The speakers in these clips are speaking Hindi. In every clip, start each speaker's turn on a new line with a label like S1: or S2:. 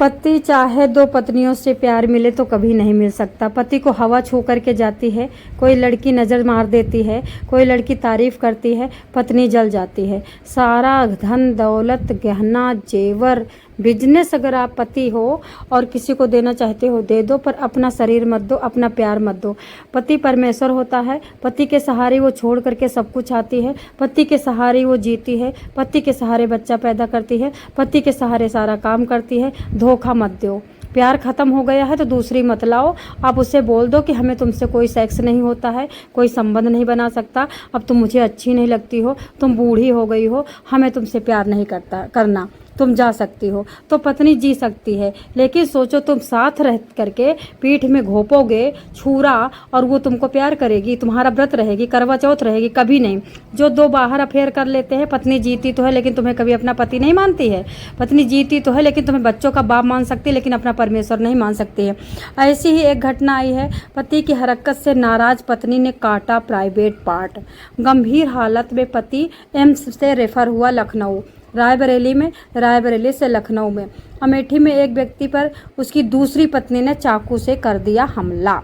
S1: पति चाहे दो पत्नियों से प्यार मिले तो कभी नहीं मिल सकता। पति को हवा छू करके जाती है, कोई लड़की नज़र मार देती है, कोई लड़की तारीफ करती है, पत्नी जल जाती है। सारा धन दौलत गहना जेवर बिजनेस अगर आप पति हो और किसी को देना चाहते हो दे दो, पर अपना शरीर मत दो, अपना प्यार मत दो। पति परमेश्वर होता है, पति के सहारे वो छोड़ करके सब कुछ आती है, पति के सहारे वो जीती है, पति के सहारे बच्चा पैदा करती है, पति के सहारे सारा काम करती है। धोखा मत दो। प्यार ख़त्म हो गया है तो दूसरी मत लाओ। आप उससे बोल दो कि हमें तुमसे कोई सेक्स नहीं होता है, कोई संबंध नहीं बना सकता, अब तुम मुझे अच्छी नहीं लगती हो, तुम बूढ़ी हो गई हो, हमें तुमसे प्यार नहीं करना, तुम जा सकती हो। तो पत्नी जी सकती है, लेकिन सोचो तुम साथ रह करके पीठ में घोपोगे छुरा और वो तुमको प्यार करेगी, तुम्हारा व्रत रहेगी, करवा चौथ रहेगी? कभी नहीं। जो दो बाहर अफेयर कर लेते हैं, पत्नी जीती तो है लेकिन तुम्हें कभी अपना पति नहीं मानती है। पत्नी जीती तो है लेकिन तुम्हें बच्चों का बाप मान सकती है, लेकिन अपना परमेश्वर नहीं मान सकती है। ऐसी ही एक घटना आई है। पति की हरकत से नाराज पत्नी ने काटा प्राइवेट पार्ट। गंभीर हालत में पति एम्स से रेफर हुआ लखनऊ। रायबरेली से लखनऊ में अमेठी में एक व्यक्ति पर उसकी दूसरी पत्नी ने चाकू से कर दिया हमला,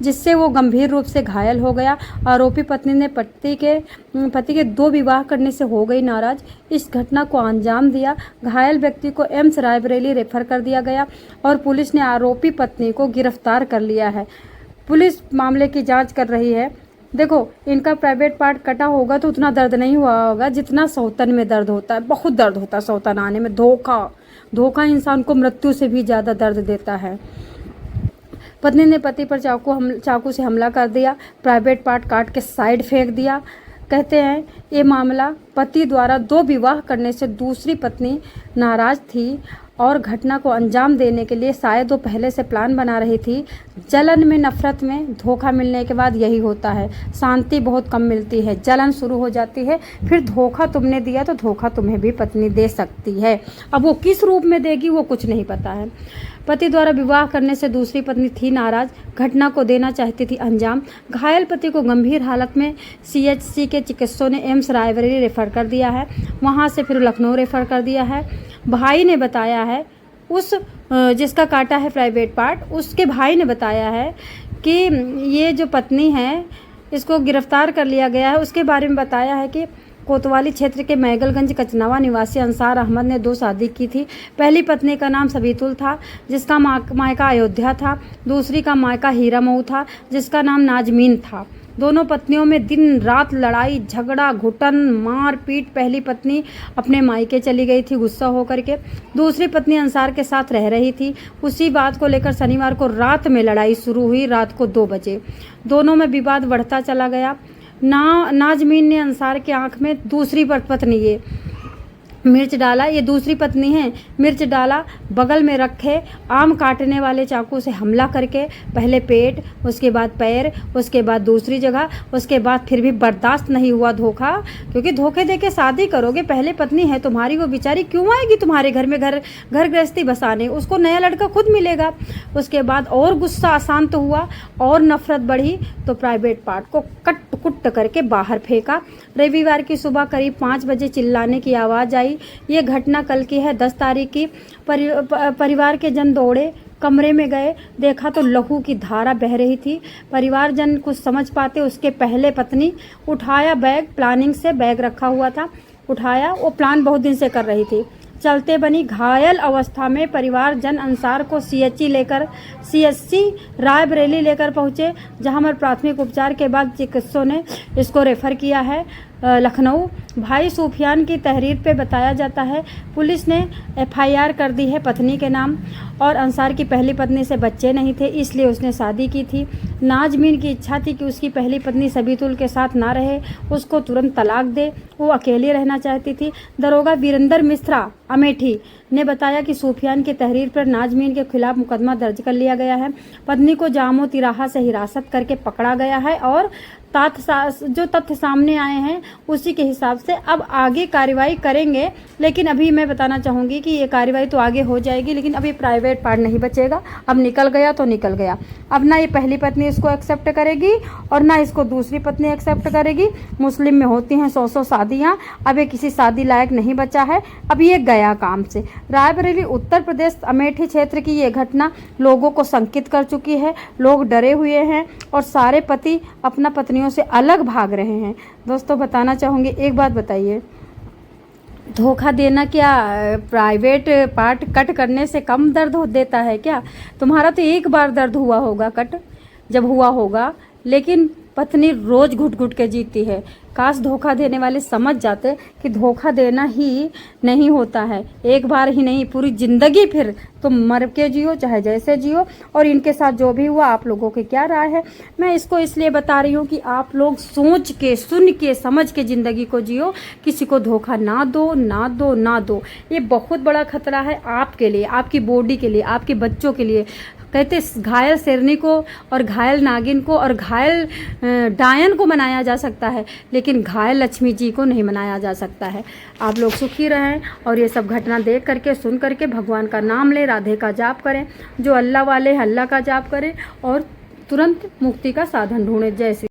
S1: जिससे वो गंभीर रूप से घायल हो गया। आरोपी पत्नी ने पति के 2 विवाह करने से हो गई नाराज, इस घटना को अंजाम दिया। घायल व्यक्ति को एम्स रायबरेली रेफर कर दिया गया और पुलिस ने आरोपी पत्नी को गिरफ्तार कर लिया है। पुलिस मामले की जांच कर रही है। देखो, इनका प्राइवेट पार्ट कटा होगा तो उतना दर्द नहीं हुआ होगा जितना सौतन में दर्द होता है। बहुत दर्द होता है सौतन आने में। धोखा इंसान को मृत्यु से भी ज़्यादा दर्द देता है। पत्नी ने पति पर चाकू से हमला कर दिया, प्राइवेट पार्ट काट के साइड फेंक दिया। कहते हैं ये मामला पति द्वारा 2 विवाह करने से दूसरी पत्नी नाराज थी और घटना को अंजाम देने के लिए शायद वो पहले से प्लान बना रही थी। जलन में, नफरत में धोखा मिलने के बाद यही होता है, शांति बहुत कम मिलती है, जलन शुरू हो जाती है। फिर धोखा तुमने दिया तो धोखा तुम्हें भी पत्नी दे सकती है। अब वो किस रूप में देगी वो कुछ नहीं पता है। पति द्वारा विवाह करने से दूसरी पत्नी थी नाराज, घटना को देना चाहती थी अंजाम। घायल पति को गंभीर हालत में CHC के चिकित्सकों ने एम्स रायबरेली रेफर कर दिया है, वहाँ से फिर लखनऊ रेफर कर दिया है। भाई ने बताया है, उस जिसका काटा है प्राइवेट पार्ट, उसके भाई ने बताया है कि ये जो पत्नी है इसको गिरफ्तार कर लिया गया है। उसके बारे में बताया है कि कोतवाली क्षेत्र के मैगलगंज कचनवा निवासी अंसार अहमद ने 2 शादी की थी। पहली पत्नी का नाम सबीतुल था, जिसका मायका अयोध्या था। दूसरी का मायका हीरामऊ था, जिसका नाम नाजमीन था। दोनों पत्नियों में दिन रात लड़ाई झगड़ा घुटन मार पीट। पहली पत्नी अपने मायके चली गई थी गुस्सा होकर के, दूसरी पत्नी अंसार के साथ रह रही थी। उसी बात को लेकर शनिवार को रात में लड़ाई शुरू हुई, रात को 2 बजे। दोनों में विवाद बढ़ता चला गया। नाजमीन ने अंसार की आंख में दूसरी पत्नी ये मिर्च डाला, ये दूसरी पत्नी है, मिर्च डाला, बगल में रखे आम काटने वाले चाकू से हमला करके पहले पेट, उसके बाद पैर, उसके बाद दूसरी जगह, उसके बाद फिर भी बर्दाश्त नहीं हुआ धोखा। क्योंकि धोखे देके शादी करोगे, पहले पत्नी है तुम्हारी, वो बेचारी क्यों आएगी तुम्हारे घर में घर गृहस्थी बसाने? उसको नया लड़का खुद मिलेगा। उसके बाद और गुस्सा अशांत हुआ और नफरत बढ़ी तो प्राइवेट पार्ट को कट कुट करके बाहर फेंका। रविवार की सुबह करीब 5 बजे चिल्लाने की आवाज़ आई। ये घटना कल की है, 10 तारीख की। परिवार के जन दौड़े, कमरे में गए, देखा तो लहू की धारा बह रही थी। परिवारजन कुछ समझ पाते उसके पहले पत्नी उठाया बैग, प्लानिंग से बैग रखा हुआ था, उठाया, वो प्लान बहुत दिन से कर रही थी। चलते बनी। घायल अवस्था में परिवारजन अंसार को CHC रायबरेली लेकर पहुंचे, जहां पर प्राथमिक उपचार के बाद चिकित्सकों ने इसको रेफर किया है लखनऊ। भाई सूफियान की तहरीर पे बताया जाता है पुलिस ने FIR कर दी है पत्नी के नाम। और अंसार की पहली पत्नी से बच्चे नहीं थे, इसलिए उसने शादी की थी। नाजमीन की इच्छा थी कि उसकी पहली पत्नी सबीतुल के साथ ना रहे, उसको तुरंत तलाक दे, वो अकेली रहना चाहती थी। दरोगा वीरेंद्र मिश्रा अमेठी ने बताया कि सूफियान की तहरीर पर नाजमीन के खिलाफ मुकदमा दर्ज कर लिया गया है। पत्नी को जामो तिराहा से हिरासत करके पकड़ा गया है और जो तथ्य सामने आए हैं उसी के हिसाब से अब आगे कार्रवाई करेंगे। लेकिन अभी मैं बताना चाहूँगी कि ये कार्रवाई तो आगे हो जाएगी, लेकिन अभी प्राइवेट पार्ट नहीं बचेगा। अब निकल गया तो निकल गया। अब ना ये पहली पत्नी इसको एक्सेप्ट करेगी और ना इसको दूसरी पत्नी एक्सेप्ट करेगी। मुस्लिम में होती हैं 100 शादियाँ, अब ये किसी शादी लायक नहीं बचा है। अब ये गया काम से। रायबरेली उत्तर प्रदेश अमेठी क्षेत्र की ये घटना लोगों को शंकित कर चुकी है। लोग डरे हुए हैं और सारे पति अपना पत्नियों से अलग भाग रहे हैं। दोस्तों बताना चाहूँगी, एक बात बताइए, धोखा देना क्या प्राइवेट पार्ट कट करने से कम दर्द देता है क्या? तुम्हारा तो एक बार दर्द हुआ होगा कट, जब हुआ होगा, लेकिन पत्नी रोज घुट घुट के जीती है। काश धोखा देने वाले समझ जाते कि धोखा देना ही नहीं होता है, एक बार ही नहीं, पूरी जिंदगी फिर तुम मर के जियो चाहे जैसे जियो। और इनके साथ जो भी हुआ, आप लोगों की क्या राय है? मैं इसको इसलिए बता रही हूँ कि आप लोग सोच के, सुन के, समझ के ज़िंदगी को जियो। किसी को धोखा ना दो, ना दो, ना दो। ये बहुत बड़ा खतरा है आपके लिए, आपकी बॉडी के लिए, आपके बच्चों के लिए। कहते घायल शेरनी को और घायल नागिन को और घायल डायन को मनाया जा सकता है, लेकिन घायल लक्ष्मी जी को नहीं मनाया जा सकता है। आप लोग सुखी रहें और ये सब घटना देख करके, सुन करके भगवान का नाम लें, राधे का जाप करें। जो अल्लाह वाले हैं अल्लाह का जाप करें और तुरंत मुक्ति का साधन ढूंढें। जय श्री